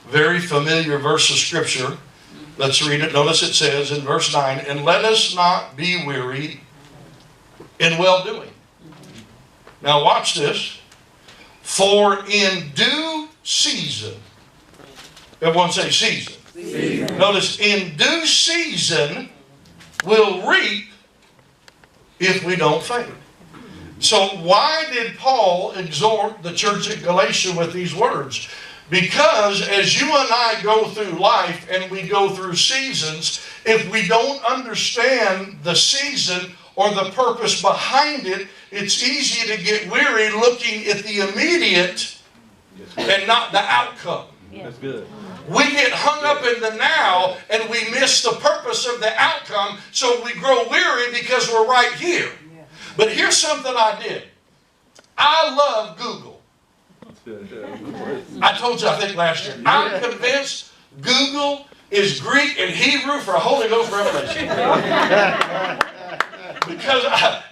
Very familiar verse of Scripture. Let's read it. Notice it says in verse 9, and let us not be weary in well-doing. Now watch this. For in due season, everyone say season. Season. Notice, in due season we'll reap if we don't faint. So why did Paul exhort the church at Galatia with these words? Because as you and I go through life and we go through seasons, if we don't understand the season or the purpose behind it, it's easy to get weary looking at the immediate and not the outcome. That's good. We get hung up in the now and we miss the purpose of the outcome, so we grow weary because we're right here. But here's something I did. I love Google. I told you, I think last year, I'm convinced Google is Greek and Hebrew for Holy Ghost revelation. Because,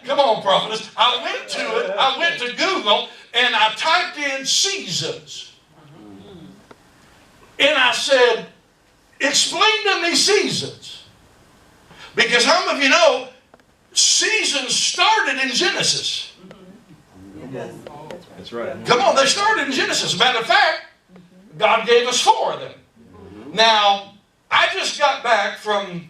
come on, prophetess, I went to Google and I typed in seasons. And I said, explain to me seasons. Because how many of you know, seasons started in Genesis. That's right. Come on, they started in Genesis. As a matter of fact, God gave us 4 of them. Now, I just got back from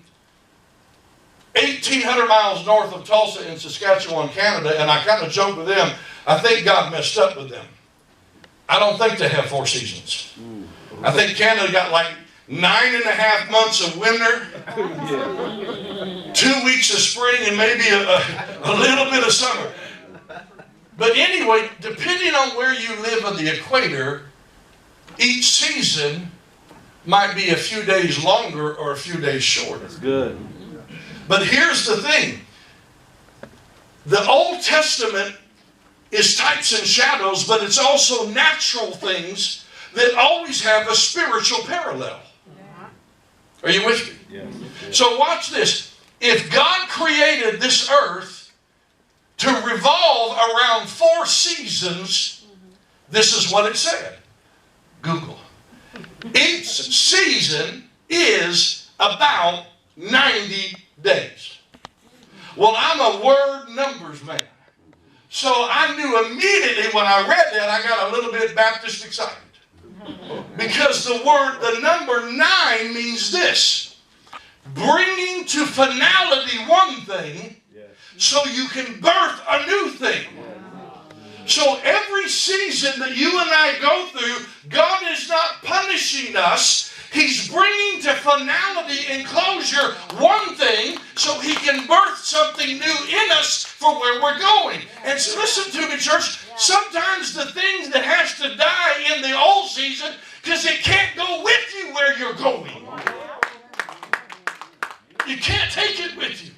1,800 miles north of Tulsa in Saskatchewan, Canada, and I kind of joked with them, I think God messed up with them. I don't think they have 4 seasons. I think Canada got like 9.5 months of winter, 2 weeks of spring, and maybe a little bit of summer. But anyway, depending on where you live on the equator, each season might be a few days longer or a few days shorter. That's good. But here's the thing. The Old Testament is types and shadows, but it's also natural things that always have a spiritual parallel. Are you with me? Yes. So watch this. If God created this earth to revolve around 4 seasons, this is what it said. Google. Each season is about 90 days. Well, I'm a word numbers man. So I knew immediately when I read that, I got a little bit Baptist excited. Because the number 9 means this. Bringing to finality one thing, so you can birth a new thing. So every season that you and I go through, God is not punishing us. He's bringing to finality and closure one thing so He can birth something new in us for where we're going. And so listen to me, church. Sometimes the thing that has to die in the old season because it can't go with you where you're going. You can't take it with you.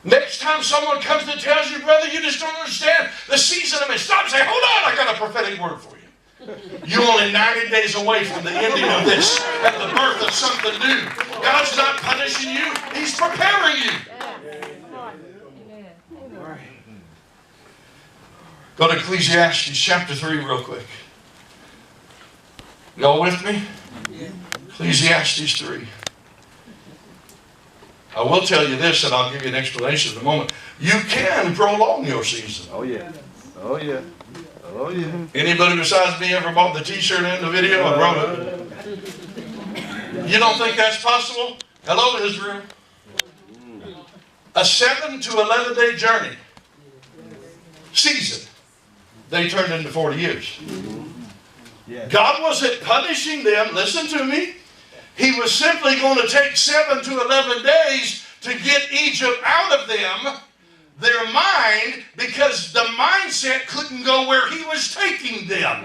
Next time someone comes and tells you, brother, you just don't understand the season of it, stop and say, hold on, I got a prophetic word for you. You're only 90 days away from the ending of this and the birth of something new. God's not punishing you. He's preparing you. Go to Ecclesiastes chapter 3 real quick. Y'all with me? Ecclesiastes 3. I will tell you this, and I'll give you an explanation in a moment. You can prolong your season. Oh, yeah. Oh, yeah. Oh, yeah. Anybody besides me ever bought the t-shirt and the video and wrote it? You don't think that's possible? Hello, Israel. A 7 to 11 day journey. Season. They turned into 40 years. God wasn't punishing them. Listen to me. He was simply going to take 7 to 11 days to get Egypt out of them, their mind, because the mindset couldn't go where He was taking them.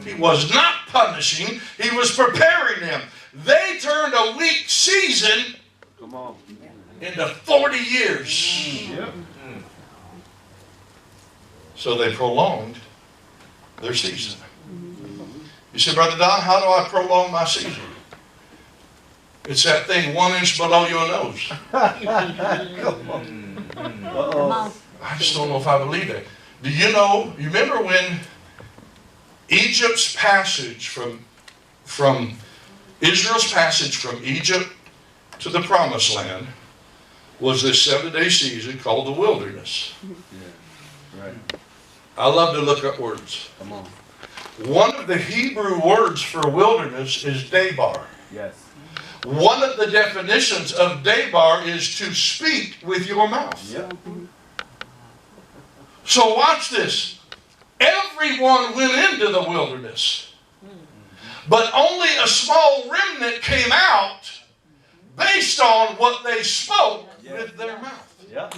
He was not punishing. He was preparing them. They turned a weak season into 40 years. So they prolonged their season. You say, Brother Don, how do I prolong my season? It's that thing 1 inch below your nose. Come on. I just don't know if I believe that. Do you know, you remember when Egypt's passage from Israel's passage from Egypt to the Promised Land was this 7-day season called the wilderness. Yeah. Right. I love to look up words. Come on. One of the Hebrew words for wilderness is debar. Yes. One of the definitions of debar is to speak with your mouth. Yep. So watch this. Everyone went into the wilderness, but only a small remnant came out based on what they spoke with their mouth. Yep.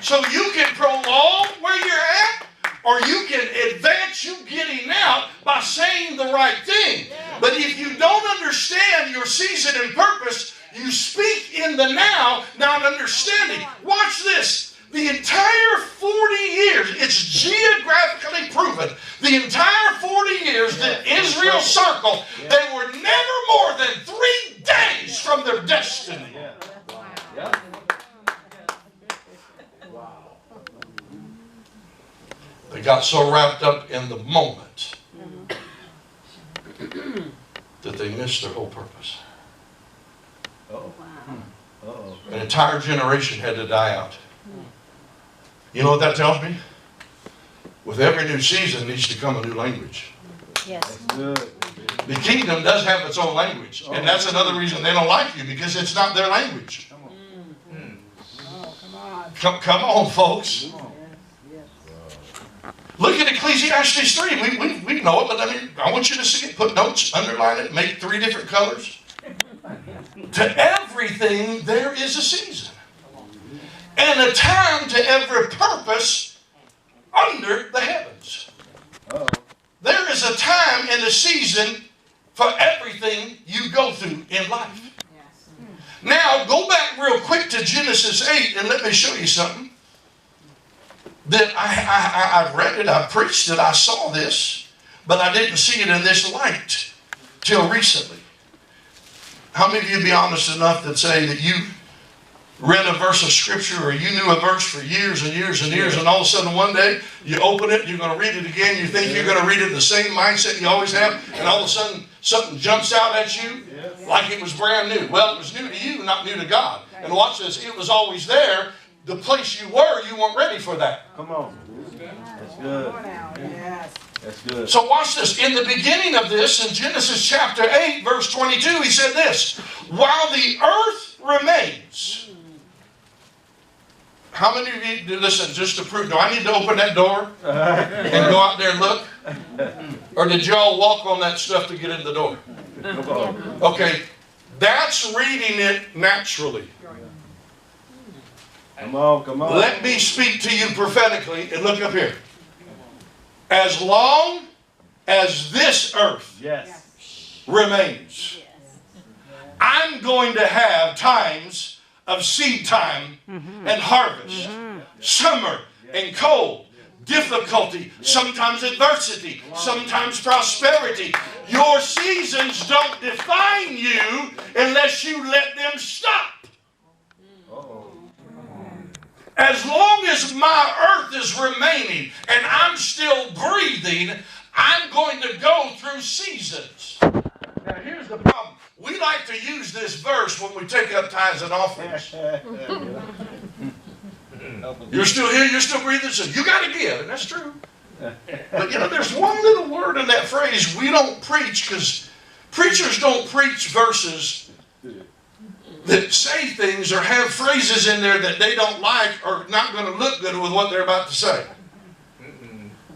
So you can prolong where you're at, or you can advance you getting out by saying the right thing. But if you don't understand your season and purpose, you speak in the now, not understanding. Watch this. The entire 40 years, it's geographically proven, the entire 40 years that Israel circled, they were never more than 3 days from their destiny. Yeah. They got so wrapped up in the moment that they missed their whole purpose. Uh-oh. Uh-oh. An entire generation had to die out. You know what that tells me? With every new season needs to come a new language. Yes. That's good. The kingdom does have its own language. And that's another reason they don't like you, because it's not their language. Come on. Oh, come on. Come on, folks. Come on. Look at Ecclesiastes 3. We know it, but I want you to see it. Put notes, underline it, make 3 different colors. To everything there is a season. And a time to every purpose under the heavens. Uh-oh. There is a time and a season for everything you go through in life. Yes. Now, go back real quick to Genesis 8 and let me show you something. That I've read it, I preached it, I saw this, but I didn't see it in this light till recently. How many of you be honest enough to say that you read a verse of scripture, or you knew a verse for years and years and years, and all of a sudden one day you open it, you're going to read it again, you think you're going to read it in the same mindset you always have, and all of a sudden something jumps out at you like it was brand new. Well, it was new to you, not new to God. And watch this, it was always there. The place you were, you weren't ready for that. Come on. That's good. Yes. That's good. So watch this. In the beginning of this, in Genesis chapter 8, verse 22, he said this: while the earth remains. How many of you, listen, just to prove, do I need to open that door and go out there and look? Or did y'all walk on that stuff to get in the door? Come on. Okay, that's reading it naturally. Come on. Come on. Let me speak to you prophetically, and look up here. As long as this earth Yes. remains, I'm going to have times of seed time and harvest, summer and cold, difficulty, sometimes adversity, sometimes prosperity. Your seasons don't define you unless you let them stop. Uh-oh. As long as my earth is remaining and I'm still breathing, I'm going to go through seasons. Now here's the problem. We like to use this verse when we take up tithes and offerings. You're still here, you're still breathing, so you got to give, and that's true. But you know, there's one little word in that phrase we don't preach, because preachers don't preach verses that say things or have phrases in there that they don't like or not going to look good with what they're about to say.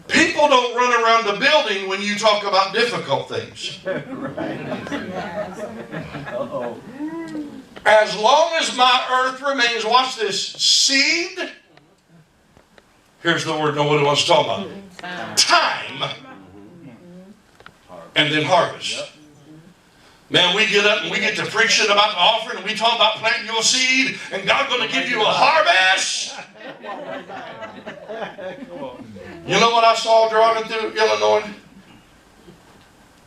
People don't run around the building when you talk about difficult things. Uh-oh. As long as my earth remains, watch this, seed, here's the word nobody wants to talk about, time, and then harvest. Man, we get up and we get to preaching about the offering, and we talk about planting your seed, and God's going to give you a harvest. You know what I saw driving through Illinois?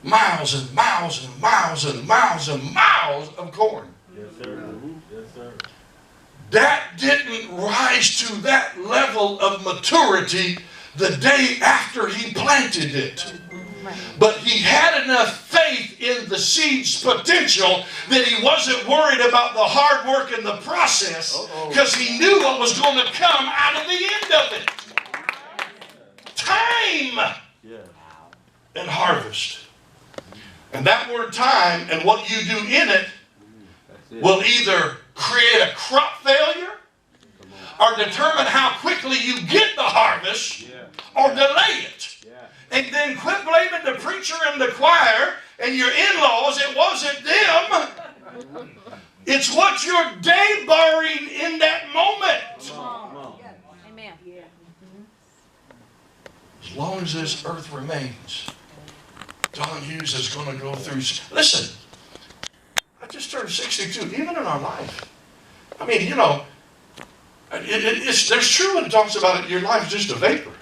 Miles and miles and miles and miles and miles of corn. Yes, sir. Yes, sir. That didn't rise to that level of maturity the day after he planted it. But he had enough faith in the seed's potential that he wasn't worried about the hard work and the process, because he knew what was going to come out of the end of it. Time and harvest. And that word time and what you do in it will either create a crop failure or determine how quickly you get the harvest or delay it. And then quit blaming the preacher and the choir and your in-laws. It wasn't them. It's what you're day-barring in that moment. Amen. As long as this earth remains, John Hughes is going to go through. Listen, I just turned 62. Even in our life, I mean, you know, there's true when it talks about it. Your life's just a vapor.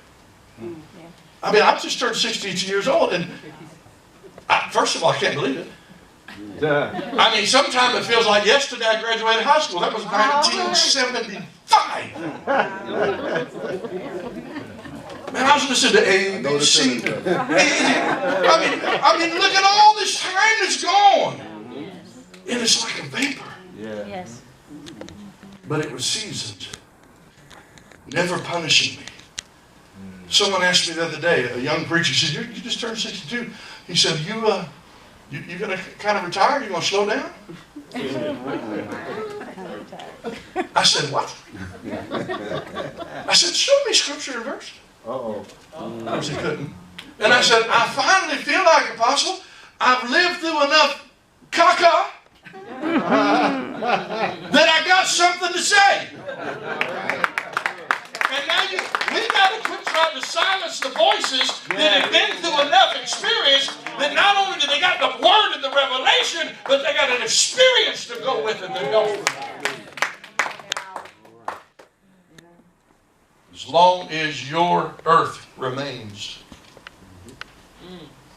I mean, I just turned 62 years old, and first of all, I can't believe it. I mean, sometimes it feels like yesterday I graduated high school. That was 1975. Man, I was listening to A, B, C. I mean, look at all this time that's gone. And it's like a vapor. Yes. But it was seasoned. Never punishing me. Someone asked me the other day, a young preacher, he said, you just turned 62. He said, you going to kind of retire? You going to slow down? I said, what? I said, show me scripture and verse. Of course he couldn't. And I said, I finally feel like, Apostle, I've lived through enough caca that I got something to say. And now we got to quit trying to silence the voices that have been through enough experience that not only do they got the word and the revelation, but they got an experience to go with it that helps them. As long as your earth remains.